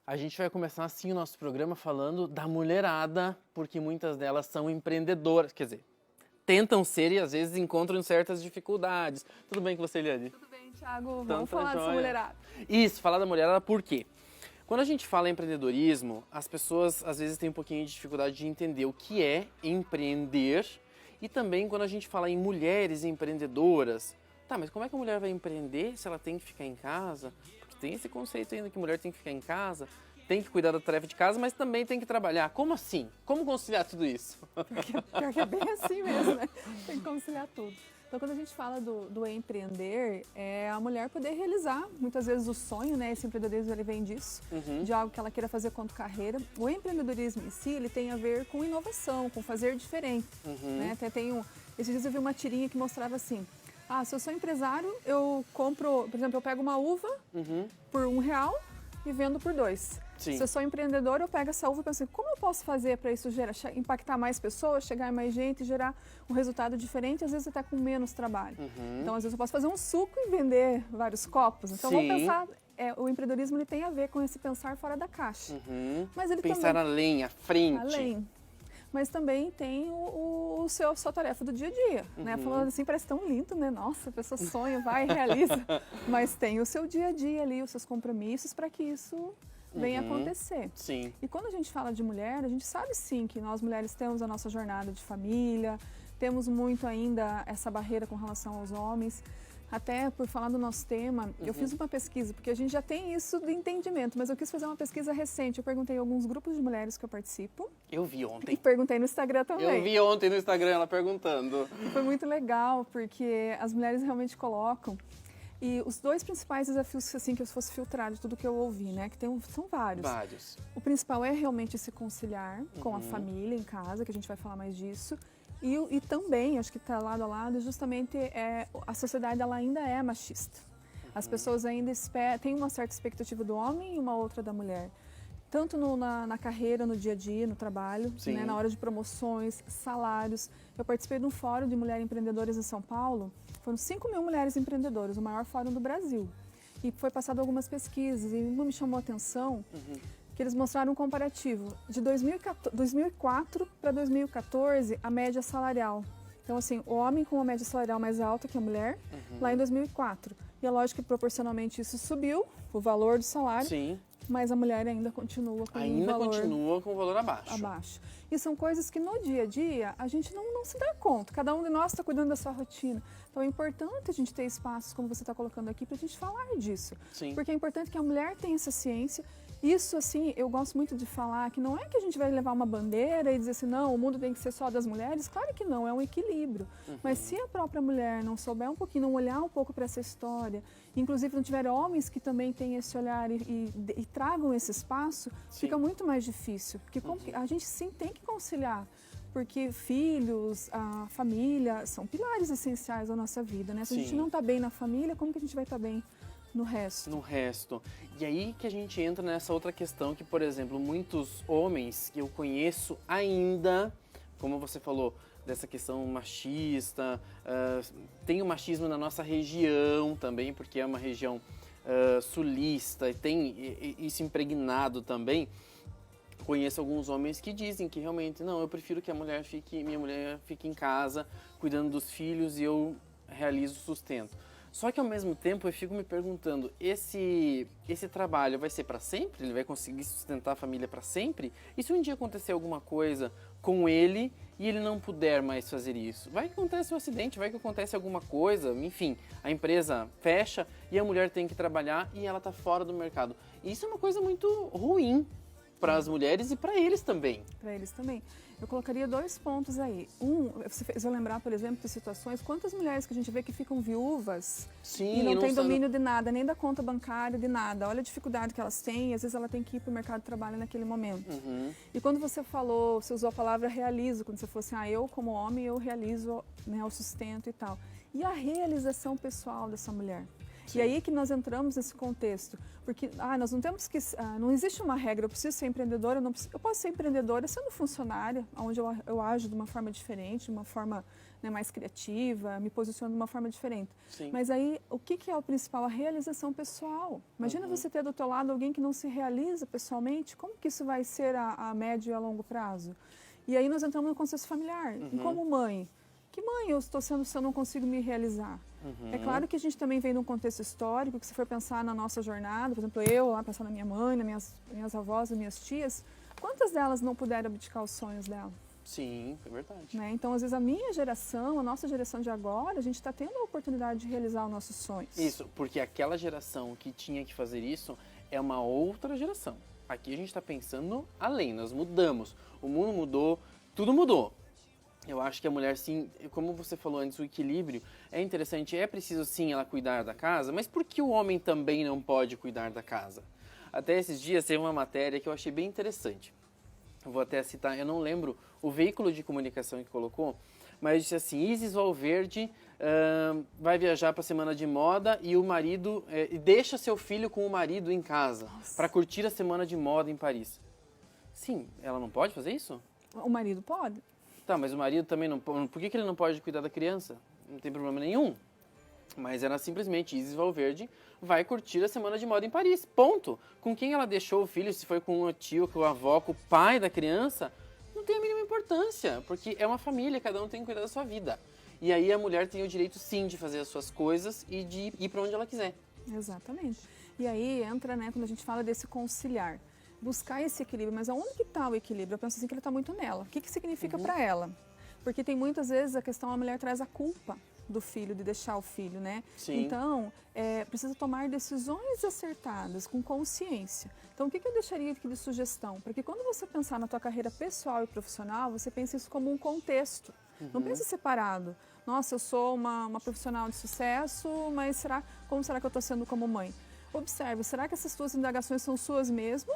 A gente vai começar assim o nosso programa falando da mulherada, porque muitas delas são empreendedoras, quer dizer, tentam ser e às vezes encontram certas dificuldades. Tudo bem com você, Eliane? Tudo bem, Thiago? Então Vamos tá falar dessa joia. mulherada. Isso, falar da mulherada por quê? Quando a gente fala em empreendedorismo, as pessoas às vezes têm um pouquinho de dificuldade de entender o que é empreender e também quando a gente fala em mulheres empreendedoras, tá, mas como é que a mulher vai empreender se ela tem que ficar em casa? Porque tem esse conceito ainda que a mulher tem que ficar em casa, tem que cuidar da tarefa de casa, mas também tem que trabalhar. Como assim? Como conciliar tudo isso? Pior que é bem assim mesmo, né? Tem que conciliar tudo. Então, quando a gente fala do empreender, é a mulher poder realizar, muitas vezes, o sonho, né? Esse empreendedorismo, ele vem disso, de algo que ela queira fazer quanto carreira. O empreendedorismo em si, ele tem a ver com inovação, com fazer diferente, né? Até esses dias eu vi uma tirinha que mostrava assim, se eu sou empresário, eu compro, por exemplo, eu pego uma uva por R$ 1 e vendo por 2. Sim. Se eu sou empreendedor, eu pego essa uva e penso assim, como eu posso fazer para isso impactar mais pessoas, chegar em mais gente e gerar um resultado diferente, às vezes até com menos trabalho. Então, às vezes eu posso fazer um suco e vender vários copos. Então, Sim. vamos pensar, o empreendedorismo ele tem a ver com esse pensar fora da caixa. Mas ele Pensar também, além, à frente. além. Mas também tem sua tarefa do dia a dia, né? Falando assim, parece tão lindo, né? Nossa, a pessoa sonha, vai, realiza. Mas tem o seu dia a dia ali, os seus compromissos para que isso venha acontecer. Sim. E quando a gente fala de mulher, a gente sabe sim que nós mulheres temos a nossa jornada de família, temos muito ainda essa barreira com relação aos homens. Até por falar do nosso tema, eu fiz uma pesquisa, porque a gente já tem isso de entendimento, mas eu quis fazer uma pesquisa recente. Eu perguntei a alguns grupos de mulheres que eu participo. Eu vi E ontem. perguntei no Instagram também. Eu vi ontem no Instagram ela perguntando. Foi muito legal, porque as mulheres realmente colocam. E os dois principais desafios, assim, que eu fosse filtrar de tudo que eu ouvi, né? Que são vários. Vários. O principal é realmente se conciliar com a família em casa, que a gente vai falar mais disso. E também, acho que está lado a lado, justamente a sociedade ela ainda é machista. As pessoas ainda têm uma certa expectativa do homem e uma outra da mulher. Tanto na carreira, no dia a dia, no trabalho, né, na hora de promoções, salários. Eu participei de um fórum de mulheres empreendedoras em São Paulo. Foram 5.000 mulheres empreendedoras, o maior fórum do Brasil. E foi passado algumas pesquisas e uma me chamou a atenção, que eles mostraram um comparativo de 2004 para 2014, a média salarial. Então, assim, o homem com uma média salarial mais alta que a mulher, lá em 2004. E é lógico que proporcionalmente isso subiu, o valor do salário, Sim. mas a mulher ainda continua com um valor continua com o valor abaixo. abaixo. E são coisas que no dia a dia a gente não se dá conta. Cada um de nós está cuidando da sua rotina. Então é importante a gente ter espaços, como você está colocando aqui, para a gente falar disso. Sim. Porque é importante que a mulher tenha essa ciência. Isso, assim, eu gosto muito de falar que não é que a gente vai levar uma bandeira e dizer assim, não, o mundo tem que ser só das mulheres. Claro que não, é um equilíbrio. Mas se a própria mulher não souber um pouquinho, não olhar um pouco para essa história, inclusive não tiver homens que também têm esse olhar e tragam esse espaço, fica muito mais difícil. Porque a gente sim tem que conciliar. Porque filhos, a família, são pilares essenciais da nossa vida, né? Se a gente não está bem na família, como que a gente vai estar bem no resto? No resto. E aí que a gente entra nessa outra questão que, por exemplo, muitos homens que eu conheço ainda, como você falou, dessa questão machista, tem o machismo na nossa região também, porque é uma região sulista e tem isso impregnado também. Conheço alguns homens que dizem que realmente, não, eu prefiro que minha mulher fique em casa cuidando dos filhos e eu realizo o sustento. Só que ao mesmo tempo eu fico me perguntando, esse trabalho vai ser para sempre? Ele vai conseguir sustentar a família para sempre? E se um dia acontecer alguma coisa com ele e ele não puder mais fazer isso? Vai que acontece um acidente, vai que acontece alguma coisa, enfim, a empresa fecha e a mulher tem que trabalhar e ela está fora do mercado. Isso é uma coisa muito ruim para as mulheres e para eles também. Para eles também. Eu colocaria 2 pontos aí. Você fez eu lembrar, por exemplo, de situações, quantas mulheres que a gente vê que ficam viúvas e não tem domínio de nada, nem da conta bancária, de nada. Olha a dificuldade que elas têm e às vezes ela tem que ir para o mercado de trabalho naquele momento. E quando você usou a palavra realizo, quando você falou assim, eu como homem, eu realizo, né, o sustento e tal. E a realização pessoal dessa mulher? E aí que nós entramos nesse contexto. Porque nós não temos que... não existe uma regra, eu preciso ser empreendedora, eu posso ser empreendedora sendo funcionária, onde eu ajo de uma forma diferente, de uma forma, né, mais criativa, me posiciono de uma forma diferente. Sim. Mas aí, o que é o principal? A realização pessoal. Imagina você ter do teu lado alguém que não se realiza pessoalmente, como que isso vai ser a médio e a longo prazo? E aí nós entramos no contexto familiar. E como mãe, que mãe eu estou sendo se eu não consigo me realizar? É claro que a gente também vem de um contexto histórico, que se for pensar na nossa jornada, por exemplo, eu lá pensar na minha mãe, nas minhas avós, nas minhas tias, quantas delas não puderam abdicar os sonhos dela? Sim, é verdade. Né? Então, às vezes, a minha geração, a nossa geração de agora, a gente está tendo a oportunidade de realizar os nossos sonhos. Isso, porque aquela geração que tinha que fazer isso é uma outra geração. Aqui a gente está pensando além, nós mudamos. O mundo mudou, tudo mudou. Eu acho que a mulher, sim, como você falou antes, o equilíbrio é interessante. É preciso, sim, ela cuidar da casa, mas por que o homem também não pode cuidar da casa? Até esses dias teve uma matéria que eu achei bem interessante. Eu vou até citar, eu não lembro o veículo de comunicação que colocou, mas disse assim: Isis Valverde vai viajar para a semana de moda e o marido deixa seu filho com o marido em casa para curtir a semana de moda em Paris. Sim, ela não pode fazer isso? O marido pode. Tá, mas o marido também não pode. Por que ele não pode cuidar da criança? Não tem problema nenhum. Mas ela simplesmente, Isis Valverde, vai curtir a semana de moda em Paris. Ponto. Com quem ela deixou o filho, se foi com o tio, com a avó, com o pai da criança, não tem a mínima importância. Porque é uma família, cada um tem que cuidar da sua vida. E aí a mulher tem o direito, sim, de fazer as suas coisas e de ir para onde ela quiser. Exatamente. E aí entra, né, quando a gente fala desse conciliar. Buscar esse equilíbrio, mas aonde que está o equilíbrio? Eu penso assim que ele está muito nela. O que significa para ela? Porque tem muitas vezes a questão, a mulher traz a culpa do filho, de deixar o filho, né? Sim. Então, precisa tomar decisões acertadas, com consciência. Então, o que eu deixaria aqui de sugestão? Porque quando você pensar na tua carreira pessoal e profissional, você pensa isso como um contexto. Não pense separado. Nossa, eu sou uma profissional de sucesso, mas como será que eu estou sendo como mãe? Observe, será que essas tuas indagações são suas mesmo?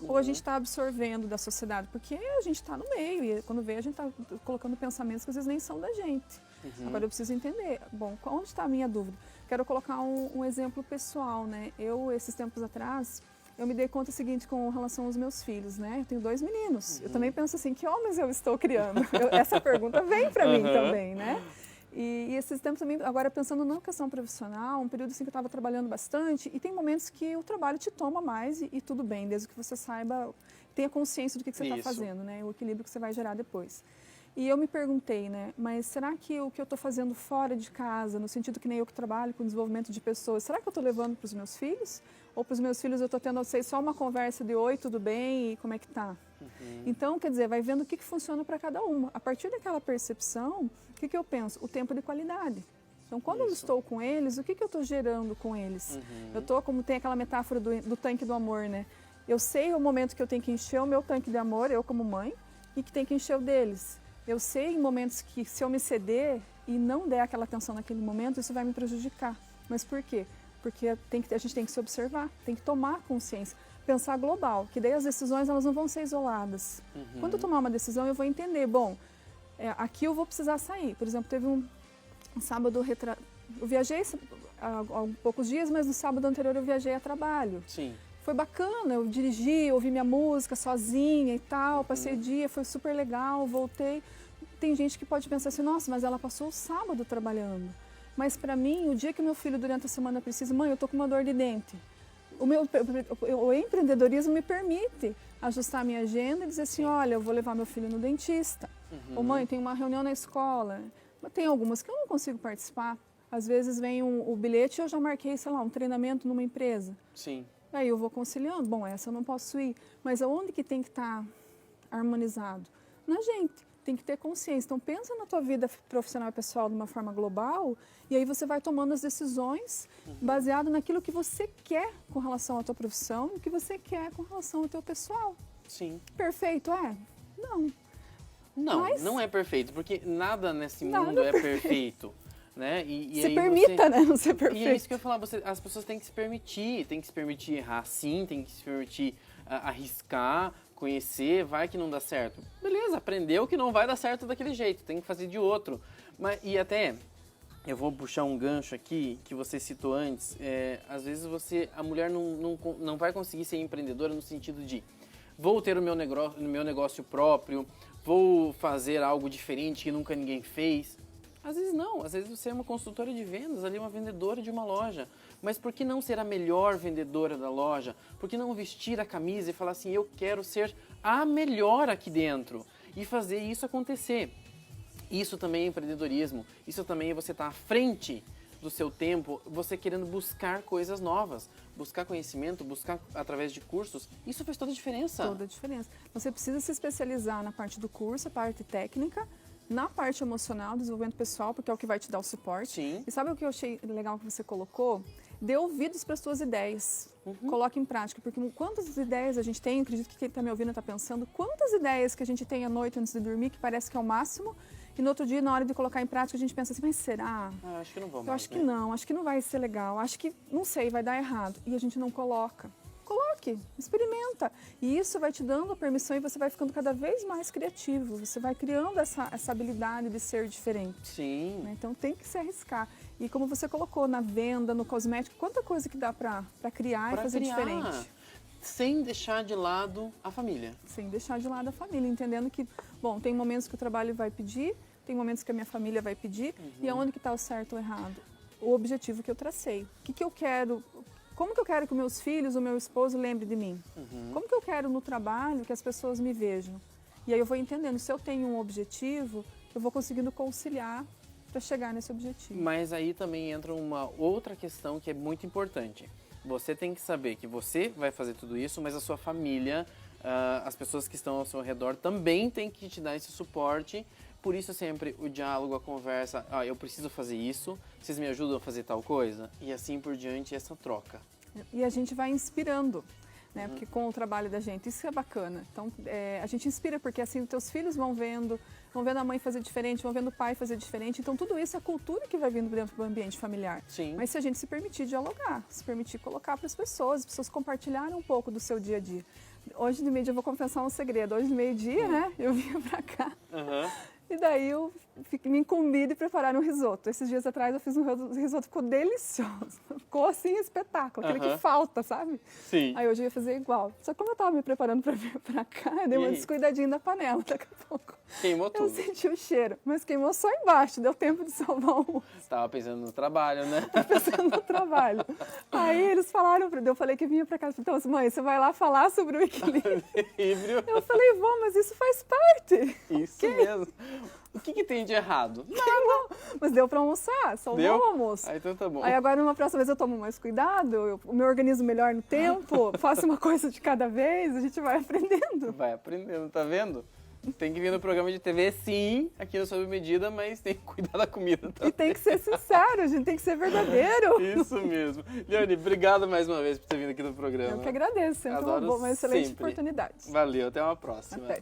Ou a gente está absorvendo da sociedade? Porque a gente está no meio e quando vê a gente está colocando pensamentos que às vezes nem são da gente. Agora eu preciso entender, bom, onde está a minha dúvida? Quero colocar um exemplo pessoal, né? Esses tempos atrás, eu me dei conta do seguinte com relação aos meus filhos, né? Eu tenho 2 meninos. Eu também penso assim, que homens eu estou criando? Essa pergunta vem para mim também, né? E esses tempos também, agora pensando na questão profissional, um período assim que eu estava trabalhando bastante, e tem momentos que o trabalho te toma mais e tudo bem, desde que você saiba, tenha consciência do que você está fazendo, né? O equilíbrio que você vai gerar depois. E eu me perguntei, né, mas será que o que eu estou fazendo fora de casa, no sentido que nem eu que trabalho com desenvolvimento de pessoas, será que eu estou levando para os meus filhos? Ou para os meus filhos eu estou tendo, sei, só uma conversa de oi, tudo bem, e como é que tá? Então, quer dizer, vai vendo o que funciona para cada uma. A partir daquela percepção, o que eu penso? O tempo de qualidade. Então, quando eu estou com eles, o que eu estou gerando com eles? Eu estou, como tem aquela metáfora do tanque do amor, né? Eu sei o momento que eu tenho que encher o meu tanque de amor, eu como mãe, e que tem que encher o deles. Eu sei em momentos que se eu me ceder e não der aquela atenção naquele momento, isso vai me prejudicar. Mas por quê? Porque a gente tem que se observar, tem que tomar consciência, pensar global, que daí as decisões elas não vão ser isoladas. Quando eu tomar uma decisão, eu vou entender, bom, aqui eu vou precisar sair. Por exemplo, teve um sábado, eu viajei há poucos dias, mas no sábado anterior eu viajei a trabalho. Sim. Foi bacana, eu dirigi, ouvi minha música sozinha e tal, passei o dia, foi super legal, voltei. Tem gente que pode pensar assim, nossa, mas ela passou o sábado trabalhando. Mas para mim, o dia que meu filho durante a semana precisa, mãe, eu tô com uma dor de dente. O empreendedorismo me permite ajustar a minha agenda e dizer assim, olha, eu vou levar meu filho no dentista. Ou mãe, tem uma reunião na escola. Tem algumas que eu não consigo participar. Às vezes vem o bilhete e eu já marquei, sei lá, um treinamento numa empresa. Sim. Aí eu vou conciliando, bom, essa eu não posso ir. Mas aonde que tem que estar harmonizado? Na gente, tem que ter consciência. Então pensa na tua vida profissional e pessoal de uma forma global e aí você vai tomando as decisões baseado naquilo que você quer com relação à tua profissão e o que você quer com relação ao teu pessoal. Sim. Perfeito é? Não. Não, Mas não é perfeito, porque nada nesse mundo é perfeito. Né? Se permita, né? Não ser perfeito. E é isso que eu ia falar, as pessoas têm que se permitir errar sim, tem que se permitir arriscar, conhecer, vai que não dá certo. Beleza, aprendeu que não vai dar certo daquele jeito, tem que fazer de outro. E até, eu vou puxar um gancho aqui que você citou antes. Às vezes a mulher não vai conseguir ser empreendedora no sentido de vou ter o meu negócio próprio, vou fazer algo diferente que nunca ninguém fez. Às vezes não, às vezes você é uma consultora de vendas, ali uma vendedora de uma loja. Mas por que não ser a melhor vendedora da loja? Por que não vestir a camisa e falar assim, eu quero ser a melhor aqui dentro e fazer isso acontecer? Isso também é empreendedorismo, isso também é você estar à frente do seu tempo, você querendo buscar coisas novas, buscar conhecimento, buscar através de cursos, isso faz toda a diferença. Toda a diferença. Você precisa se especializar na parte do curso, a parte técnica, na parte emocional, desenvolvimento pessoal, porque é o que vai te dar o suporte. Sim. E sabe o que eu achei legal que você colocou? Dê ouvidos para as suas ideias. Coloque em prática, porque quantas ideias a gente tem, acredito que quem está me ouvindo está pensando, quantas ideias que a gente tem à noite antes de dormir, que parece que é o máximo, e no outro dia, na hora de colocar em prática, a gente pensa assim, mas será? Acho que não vou mais, Eu acho que não, acho que não vai ser legal, acho que, não sei, vai dar errado. E a gente não coloca. Coloque, experimenta. E isso vai te dando a permissão e você vai ficando cada vez mais criativo. Você vai criando essa habilidade de ser diferente. Sim. Né? Então tem que se arriscar. E como você colocou, na venda, no cosmético, quanta coisa que dá para criar e fazer diferente. Sem deixar de lado a família. Sem deixar de lado a família, entendendo que, bom, tem momentos que o trabalho vai pedir, tem momentos que a minha família vai pedir, e aonde que está o certo ou errado? O objetivo que eu tracei. O que eu quero, como que eu quero que meus filhos, o meu esposo lembre de mim? Como que eu quero no trabalho que as pessoas me vejam? E aí eu vou entendendo, se eu tenho um objetivo, eu vou conseguindo conciliar para chegar nesse objetivo. Mas aí também entra uma outra questão que é muito importante. Você tem que saber que você vai fazer tudo isso, mas a sua família, as pessoas que estão ao seu redor também têm que te dar esse suporte. Por isso sempre o diálogo, a conversa, eu preciso fazer isso, vocês me ajudam a fazer tal coisa? E assim por diante, essa troca. E a gente vai inspirando, né? Porque com o trabalho da gente, isso é bacana. Então, a gente inspira porque assim os teus filhos vão vendo a mãe fazer diferente, vão vendo o pai fazer diferente. Então, tudo isso é a cultura que vai vindo dentro do ambiente familiar. Sim. Mas se a gente se permitir dialogar, se permitir colocar para as pessoas compartilharem um pouco do seu dia a dia. Hoje de meio-dia eu vou confessar um segredo. Hoje de meio-dia, né, eu vinha para cá. E daí eu me incumbi de preparar um risoto. Esses dias atrás eu fiz um risoto, ficou delicioso. Ficou assim, espetáculo, aquele que falta, sabe? Sim. Aí hoje eu ia fazer igual. Só que como eu estava me preparando para vir para cá, eu dei uma descuidadinha da panela daqui a pouco. Queimou tudo. Eu senti o cheiro, mas queimou só embaixo, deu tempo de salvar o... Estava pensando no trabalho, né? Pensando no trabalho. Aí eles falaram, eu falei que vinha para casa. Então, assim, mãe, você vai lá falar sobre o equilíbrio. Eu falei, vou, mas isso faz parte. Isso mesmo. O que tem de errado? Não, mas deu para almoçar, salvou o almoço. Aí então tá bom. Aí agora, numa próxima vez, eu tomo mais cuidado, o meu organismo melhor no tempo, faço uma coisa de cada vez, a gente vai aprendendo. Vai aprendendo, tá vendo? Tem que vir no programa de TV, sim, aqui no Sob Medida, mas tem que cuidar da comida também. E tem que ser sincero, a gente tem que ser verdadeiro. Isso mesmo. Leone, obrigado mais uma vez por ter vindo aqui no programa. Eu que agradeço, sempre uma excelente oportunidade. Valeu, até uma próxima. Até.